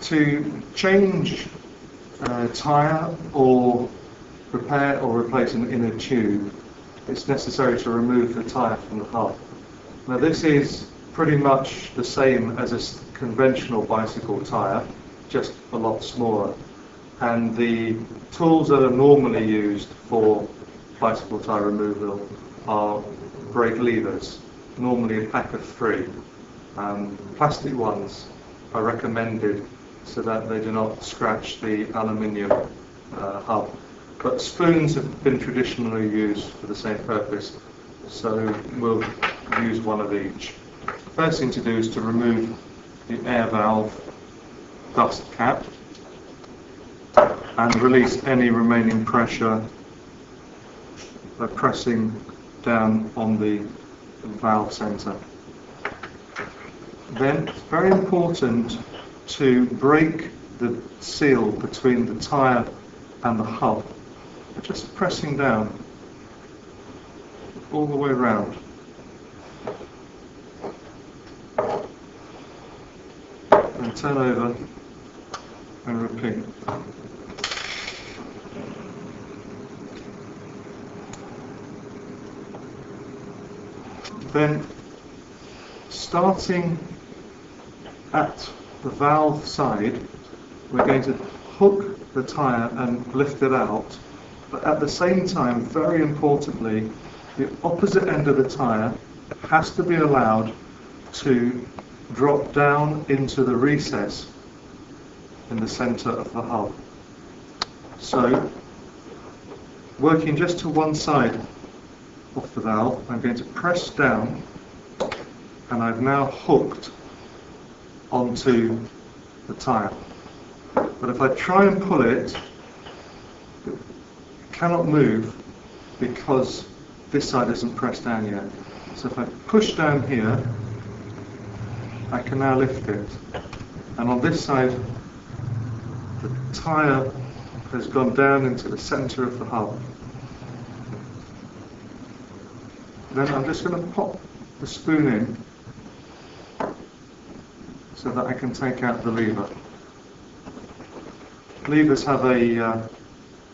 To change a tyre or repair or replace an inner tube, it's necessary to remove the tyre from the hub. Now this is pretty much the same as a conventional bicycle tyre, just a lot smaller. And the tools that are normally used for bicycle tyre removal are brake levers, normally a pack of 3. Plastic ones are recommended so that they do not scratch the aluminium hub. But spoons have been traditionally used for the same purpose, so we'll use one of each. The first thing to do is to remove the air valve dust cap and release any remaining pressure by pressing down on the valve centre. Then it's very important to break the seal between the tyre and the hub, just pressing down all the way around. And turn over and repeat. Then, starting at the valve side, we're going to hook the tyre and lift it out, but at the same time, very importantly, the opposite end of the tyre has to be allowed to drop down into the recess in the centre of the hub. So, working just to one side of the valve, I'm going to press down, and I've now hooked onto the tyre. But if I try and pull it, it cannot move because this side isn't pressed down yet. So if I push down here, I can now lift it. And on this side, the tyre has gone down into the centre of the hub. Then I'm just going to pop the spoon in so that I can take out the lever. Levers have a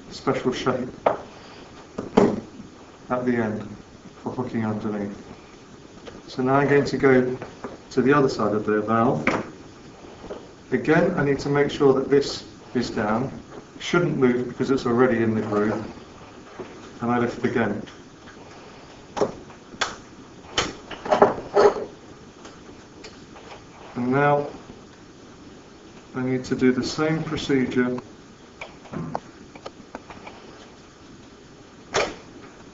special shape at the end for hooking underneath. So now I'm going to go to the other side of the valve. Again, I need to make sure that this is down. It shouldn't move because it's already in the groove. And I lift again. And now I need to do the same procedure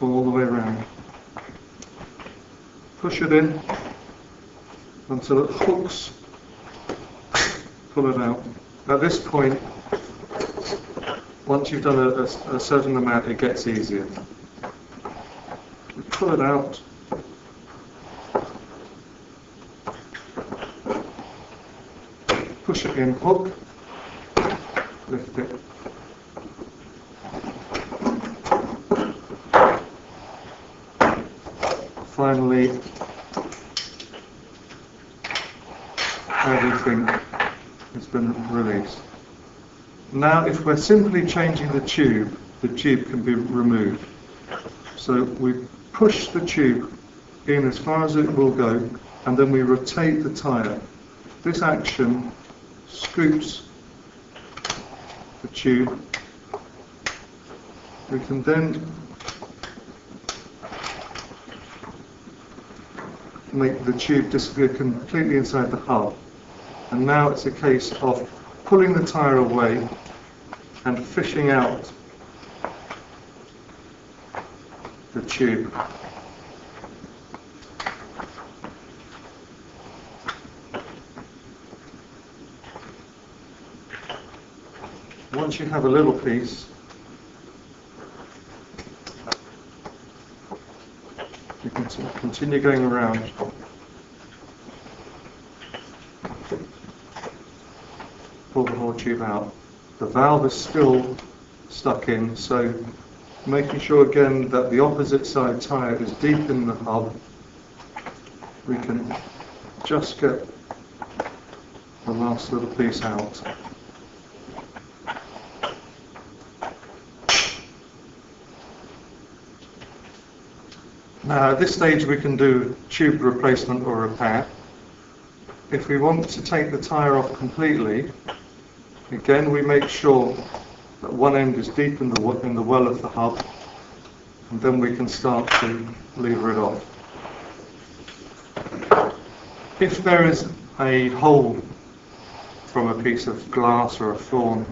all the way around. Push it in until it hooks, pull it out. At this point, once you've done a certain amount, it gets easier. You pull it out, push it in, hook, lift it. Finally, everything has been released. Now, if we're simply changing the tube can be removed. So we push the tube in as far as it will go, and then we rotate the tyre. This action scoops the tube. We can then make the tube disappear completely inside the hub. And now it's a case of pulling the tyre away and fishing out the tube. Once you have a little piece, you can continue going around. Pull the whole tube out. The valve is still stuck in, so making sure again that the opposite side tyre is deep in the hub, we can just get the last little piece out. Now at this stage we can do tube replacement or repair. If we want to take the tyre off completely, again we make sure that one end is deep in the well of the hub, and then we can start to lever it off. If there is a hole from a piece of glass or a thorn,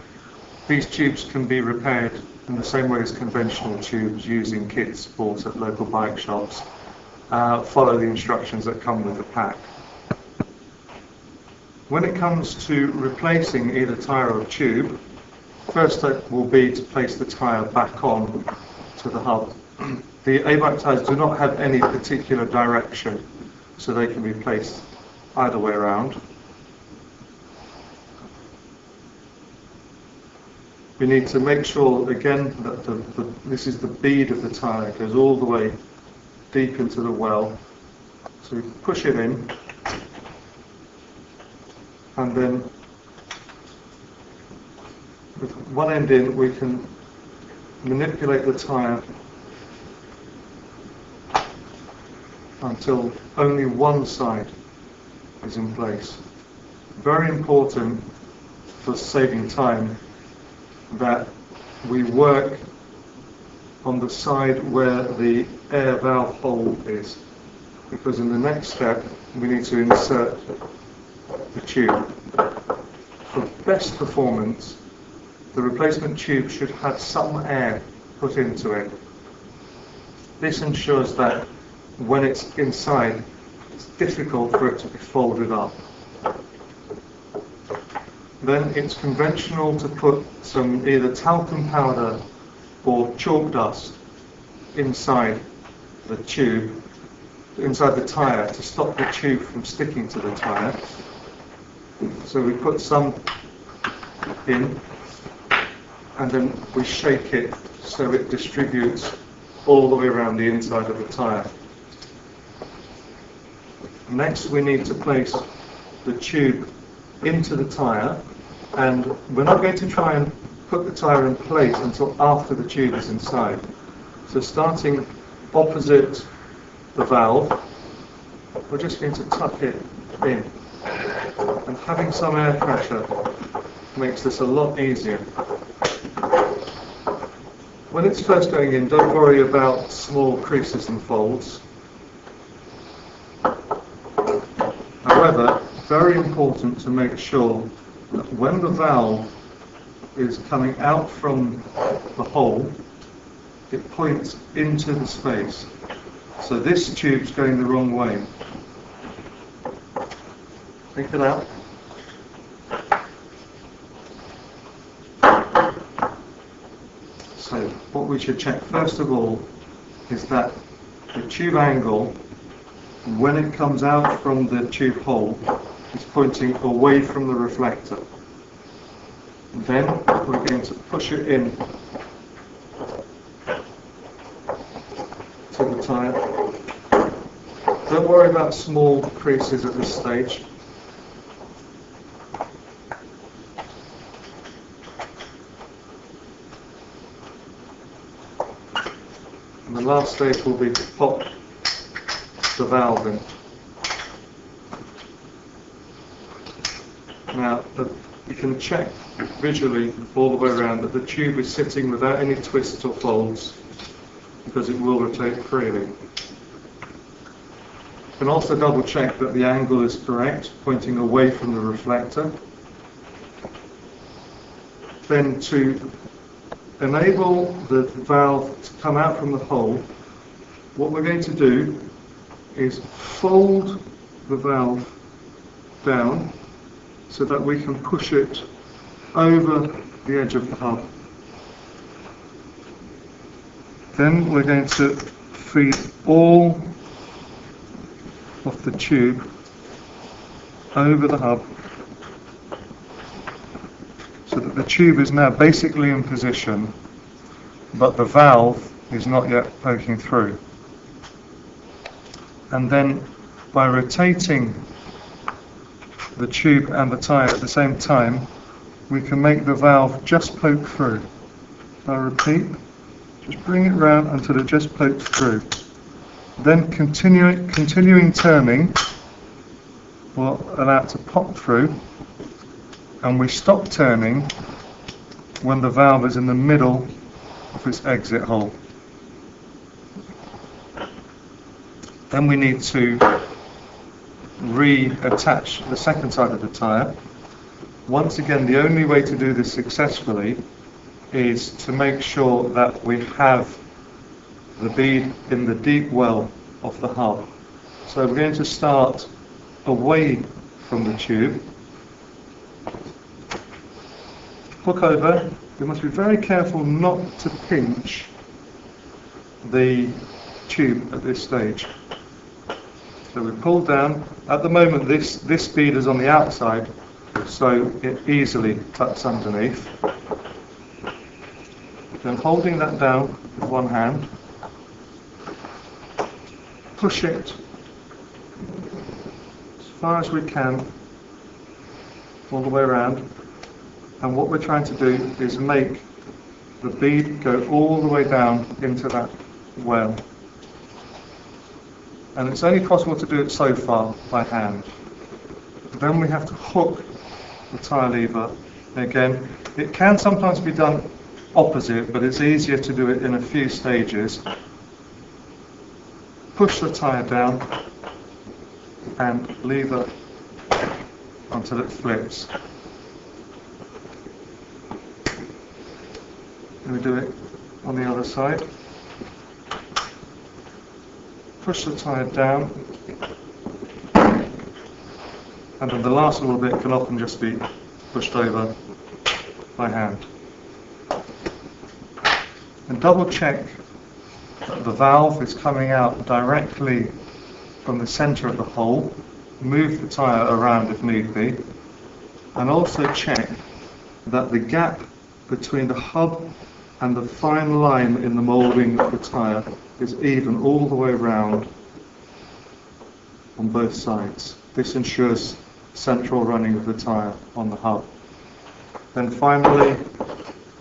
these tubes can be repaired in the same way as conventional tubes using kits bought at local bike shops. Follow the instructions that come with the pack. When it comes to replacing either tyre or tube, first step will be to place the tyre back on to the hub. The A-bike tyres do not have any particular direction, so they can be placed either way around. We need to make sure again that this is the bead of the tyre, it goes all the way deep into the well. So we push it in, and then with one end in we can manipulate the tyre until only one side is in place. Very important for saving time that we work on the side where the air valve hole is, because in the next step we need to insert the tube. For best performance, the replacement tube should have some air put into it. This ensures that when it's inside, it's difficult for it to be folded up. Then it's conventional to put some either talcum powder or chalk dust inside the tube, inside the tyre, to stop the tube from sticking to the tyre. So we put some in, and then we shake it so it distributes all the way around the inside of the tyre. Next we need to place the tube into the tyre, and we're not going to try and put the tyre in place until after the tube is inside. So starting opposite the valve, we're just going to tuck it in, and having some air pressure makes this a lot easier. When it's first going in, don't worry about small creases and folds. However, very important to make sure that when the valve is coming out from the hole, it points into the space. So this tube's going the wrong way. Take it out. So what we should check first of all is that the tube angle, when it comes out from the tube hole, is pointing away from the reflector. Then we're going to push it in to the tyre. Don't worry about small creases at this stage. And the last stage will be to pop the valve in. Now, you can check visually all the way around that the tube is sitting without any twists or folds, because it will rotate freely. You can also double check that the angle is correct, pointing away from the reflector. Then to enable the valve to come out from the hole, what we're going to do is fold the valve down so that we can push it over the edge of the hub. Then we're going to feed all of the tube over the hub so that the tube is now basically in position, but the valve is not yet poking through. And then by rotating the tube and the tyre at the same time, we can make the valve just poke through. I repeat, just bring it round until it just pokes through. Then continuing turning will allow it to pop through, and we stop turning when the valve is in the middle of its exit hole. Then we need to reattach the second side of the tyre. Once again, the only way to do this successfully is to make sure that we have the bead in the deep well of the hub. So we're going to start away from the tube, hook over. We must be very careful not to pinch the tube at this stage. So we pull down. At the moment this bead is on the outside, so it easily tucks underneath. Then holding that down with one hand, push it as far as we can all the way around, and what we're trying to do is make the bead go all the way down into that well. And it's only possible to do it so far by hand. Then we have to hook the tyre lever. Again, it can sometimes be done opposite, but it's easier to do it in a few stages. Push the tyre down and lever until it flips. And we do it on the other side. Push the tyre down, and then the last little bit can often just be pushed over by hand. And double check that the valve is coming out directly from the centre of the hole. Move the tyre around if need be, and also check that the gap between the hub and the fine line in the moulding of the tyre is even all the way around on both sides. This ensures central running of the tyre on the hub. Then finally,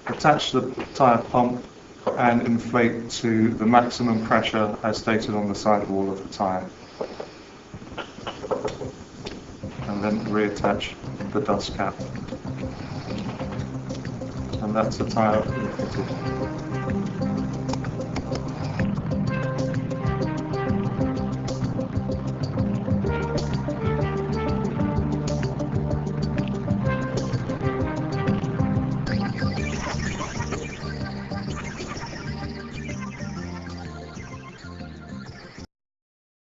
attach the tyre pump and inflate to the maximum pressure as stated on the side wall of the tyre. And then reattach the dust cap. And that's the tyre fitted.